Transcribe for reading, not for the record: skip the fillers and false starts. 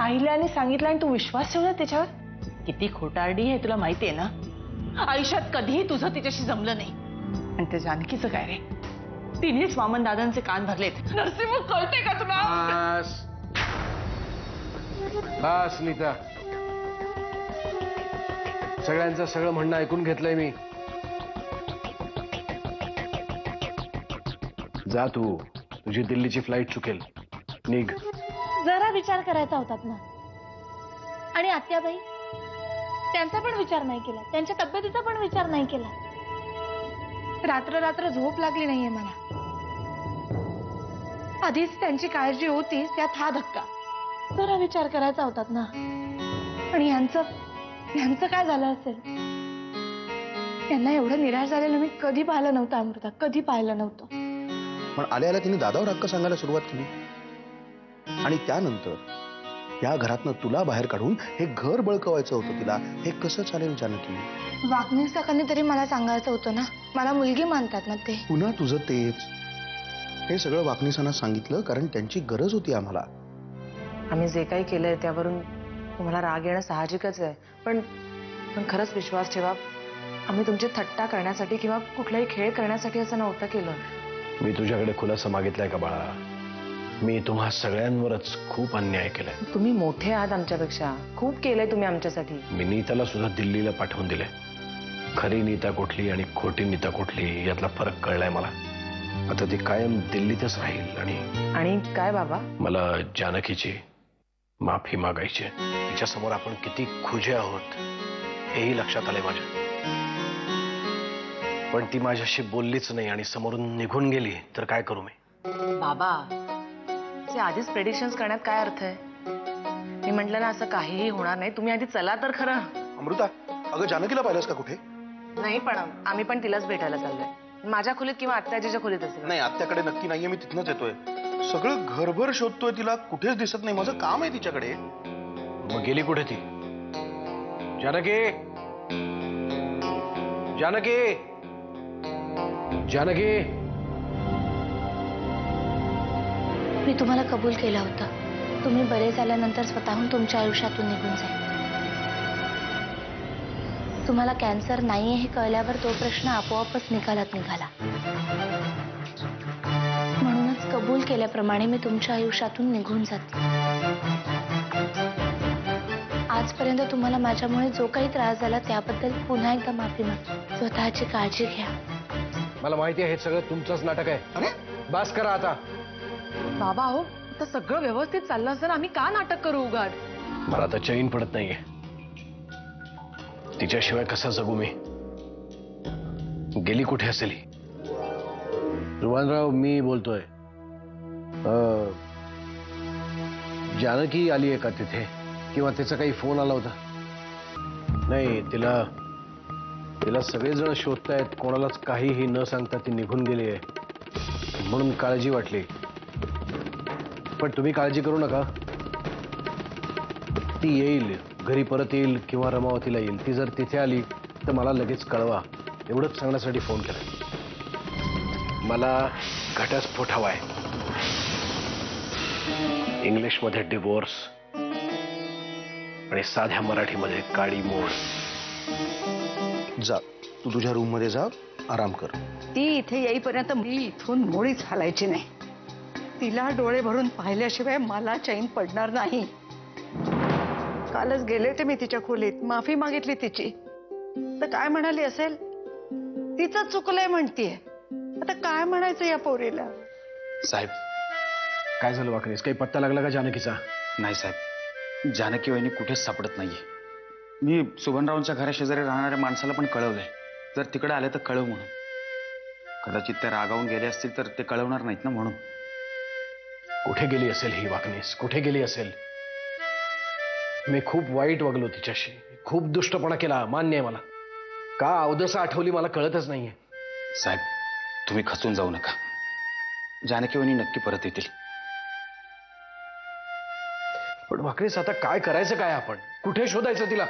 अहिल्याने सांगितलं आणि तू विश्वास ठेवला त्याच्यावर? किती खोटारडी आहे तुला माहितीये ना. आयुष्यात कधीही तुझं तिच्याशी जमलं नाही. आणि त्या जानकीचं काय रे? तिनेच वामन दादांचे कान भरलेत. नरसिंह कळते का तुला? बस नीता, सगळ्यांचं सगळं म्हणणं ऐकून घेतलंय मी. जा तू, तुझी दिल्लीची फ्लाईट चुकेल. निघ. जरा विचार करायचा होता ना. आणि आत्याबाई, त्यांचा पण विचार नाही केला, त्यांच्या तब्येतीचा पण विचार नाही केला. रात्र रात्र झोप लागली नाहीये मला. आधीच त्यांची काळजी होती, त्यात हा धक्का. जरा विचार करायचा होता ना. आणि यांचं काय झालं असेल? यांना एवढं निराश झालेलं मी कधी पाहिलं नव्हतं अमृता, कधी पाहिलं नव्हतं. पण आल्या तिने दादावर हक्क सांगायला सुरुवात केली. आणि त्यानंतर या घरातनं तुला बाहेर काढून हे घर बळकवायचं होतं तिला. हे कसं चालेल जानकी? वागणीस काकांनी तरी मला सांगायचं होतं ना. मला मुलगी मानतात ना ते. पुन्हा तुझं तेच. हे सगळं वाकणीसांना सांगितलं कारण त्यांची गरज होती आम्हाला. आम्ही जे काही केलंय त्यावरून तुम्हाला राग येणं साहजिकच आहे. पण खरंच विश्वास ठेवा, आम्ही तुमची थट्टा करण्यासाठी किंवा कुठलाही खेळ करण्यासाठी असं नव्हतं केलं. मी तुझ्याकडे खुलासा मागितलाय का बाळा? मी तुम्हा सगळ्यांवरच खूप अन्याय केलाय. तुम्ही मोठे आहात आमच्यापेक्षा, खूप केलंय तुम्ही आमच्यासाठी. मी नीताला सुद्धा दिल्लीला पाठवून दिले. खरी नीता कुठली आणि खोटी नीता कुठली यातला फरक कळलाय मला. आता ती कायम दिल्लीतच राहील. आणि काय बाबा? मला जानकीची माफी मागायची. तिच्यासमोर आपण किती खुजे आहोत हेही लक्षात आलंय माझ्या. पण ती माझ्याशी बोललीच नाही आणि समोरून निघून गेली तर काय करू मी? बाबा, आधीच प्रेडिक्शन्स करण्यात काय अर्थ आहे? मी म्हटलं ना असं काहीही होणार नाही. तुम्ही आधी चला तर खरं. अमृता, अगं जानकीला पाहिलंस का कुठे? नाही, पण आम्ही पण तिलाच भेटायला चाललोय. माझ्या खोलीत किंवा आत्याजीच्या खोलीत असेल. नाही, आत्याकडे नक्की नाहीये. मी तिथनच येतोय. सगळं घरभर शोधतोय तिला, कुठेच दिसत नाही. माझं काम आहे तिच्याकडे. मग गेली कुठे ती? जानकी, जानकी, जानकी. मी तुम्हाला कबूल केलं होतं. तुम्ही बरे झाल्यानंतर स्वतःहून तुमच्या आयुष्यातून निघून जाईल. तुम्हाला कॅन्सर नाहीये हे कळल्यावर तो प्रश्न आपोआपच निकालात निघाला. म्हणूनच कबूल केल्याप्रमाणे मी तुमच्या आयुष्यातून निघून जाते. आजपर्यंत तुम्हाला माझ्यामुळे जो काही त्रास झाला त्याबद्दल पुन्हा एकदा माफी मागते. स्वतःची काळजी घ्या. मला माहिती आहे हे सगळं तुमचंच नाटक आहे. बस करा आता. बाबा हो, आता सगळं व्यवस्थित चाललं असताना आम्ही का नाटक करू उगाच? मला आता चैन पडत नाहीये. तिच्याशिवाय कसा जगू मी? गेली कुठे असेल ही? रुवानराव, मी बोलतोय. जानकी आली आहे का तिथे? किंवा तिचा काही फोन आला होता? नाही, तिला सगळेजण शोधतायत. कोणालाच काहीही न सांगता ती निघून गेली आहे म्हणून काळजी वाटली. पण तुम्ही काळजी करू नका. ती येईल, घरी परत येईल किंवा रमावतीला येईल. ती जर तिथे आली तर मला लगेच कळवा, एवढंच सांगण्यासाठी फोन केला. मला घटस्फोट हवाय. इंग्लिशमध्ये डिवोर्स आणि साध्या मराठीमध्ये काळी मोड. जा, तू तुझ्या रूम मध्ये जा, आराम कर. ती इथे येईपर्यंत मी इथून मुळीच हलायची नाही. तिला डोळे भरून पाहिल्याशिवाय मला चैन पडणार नाही. कालच गेले होते मी तिच्या खोलीत, माफी मागितली तिची. तर काय म्हणाली असेल? तिचं चुकलंय म्हणतीये. आता काय म्हणायचं या पोरीला? साहेब, काय झालं वाकणीस? काही पत्ता लागला का जानकीचा? नाही साहेब, जानकी वहिनी कुठेच सापडत नाहीये. मी सुभनरावांच्या घराशेजारी राहणाऱ्या माणसाला पण कळवलंय. जर तिकडे आले तर कळव म्हणून. कदाचित ते रागावून गेले असतील तर ते कळवणार नाहीत ना म्हणून. कुठे गेली असेल ही वाकणीस? कुठे गेली असेल? मी खूप वाईट वागलो तिच्याशी, खूप दुष्टपणा केला, मान्य आहे मला. का अवदसा आठवली मला कळतच नाहीये. साहेब, तुम्ही खचून जाऊ नका. जानकी वहिनी नक्की परत येतील. पण वाकणीस आता काय करायचं? काय आपण कुठे शोधायचं तिला?